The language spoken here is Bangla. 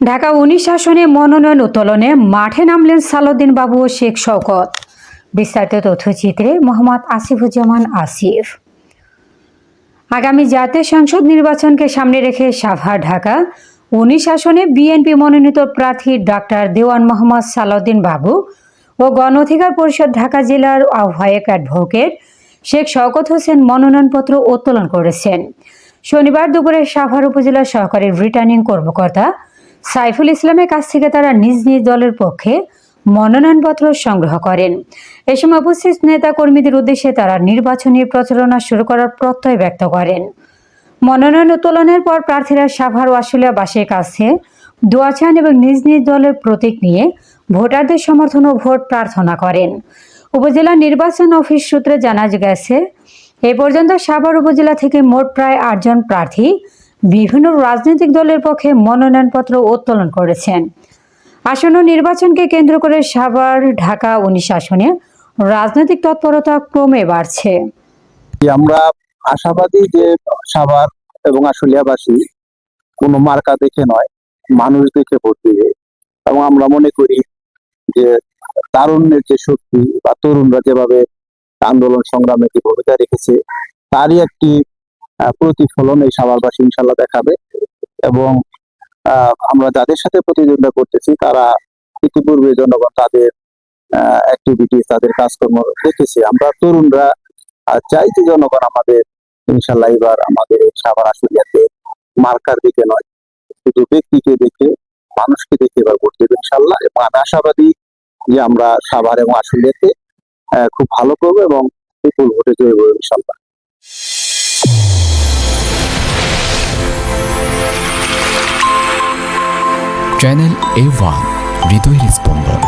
ঢাকা ১৯ আসনে মনোনয়ন উত্তোলনে মাঠে নামলেন সালাউদ্দিন বাবু ও শেখ শওকত। বিস্তারিত তথ্যচিত্রে মোহাম্মদ আসিফুজ্জামান আসিফ। আগামী জাতীয় সংসদ নির্বাচনকে সামনে রেখে সাভার ঢাকা ১৯ আসনে বিএনপি মনোনীত প্রার্থী ডাক্তার দেওয়ান মোহাম্মদ সালাউদ্দিন বাবু ও গণ অধিকার পরিষদ ঢাকা জেলার আহ্বায়ক অ্যাডভোকেট শেখ শওকত হোসেন মনোনয়নপত্র উত্তোলন করেছেন। শনিবার দুপুরে সাভার উপজেলার সহকারী রিটার্নিং কর্মকর্তা সাইফুল ইসলামের কাছ থেকে তারা নিজ নিজ দলের পক্ষে মনোনয়নপত্র সংগ্রহ করেন। এ সময় উপস্থিত নেতা কর্মীদের উদ্দেশ্যে তারা নির্বাচনী প্রচারণা শুরু করার প্রত্যয় ব্যক্ত করেন। মনোনয়ন উত্তোলনের পর প্রার্থীরা সাভার ও আশুলিয়াবাসীর কাছে দোয়া চান এবং নিজ নিজ দলের প্রতীক নিয়ে ভোটারদের সমর্থন ও ভোট প্রার্থনা করেন। উপজেলা নির্বাচন অফিস সূত্রে জানা গেছে, এ পর্যন্ত সাভার উপজেলা থেকে মোট প্রায় ৮ জন প্রার্থী বিভিন্ন রাজনৈতিক দলের পক্ষে মনোনয়নপত্র উত্তোলন করেছেন। আসন্ন নির্বাচনকে কেন্দ্র করে সাভার ঢাকা ১৯ আসনে রাজনৈতিক তৎপরতা ক্রমে বাড়ছে। আমরা আশাবাদী যে সাভার এবং আশুলিয়াবাসী কোনো মার্কা দেখে নয়, মানুষ দেখে ভোট দিবে এবং আমরা মনে করি যে তারুণ্যের যে শক্তি বা তরুণরা যেভাবে আন্দোলন সংগ্রামে যে ভূমিকা রেখেছে তারই একটি প্রতিফলন এই সাভারবাসী ইনশাল্লাহ দেখাবে। এবং আমরা যাদের সাথে প্রতিদ্বন্দ্বিতা করতেছি তারা ইতিপূর্বে জনগণ তাদের অ্যাক্টিভিটি, তাদের কাজকর্ম দেখেছে। আমরা তরুণরা চাই যে জনগণ আমাদের ইনশাল্লাহ এবার আমাদের এই সাভার আশুলিয়াতে মার্কার দিকে নয়, শুধু ব্যক্তিকে দেখে, মানুষকে দেখে এবার ভোট দেবে ইনশাল্লাহ। এবং আমি আশাবাদী যে আমরা সাভার এবং আশুলিয়াতে খুব ভালো করবো এবং বিপুল ভোটে জয়ী হবো ইনশাল্লাহ। চ্যানেল A1 হৃদয়ের স্পন্দন।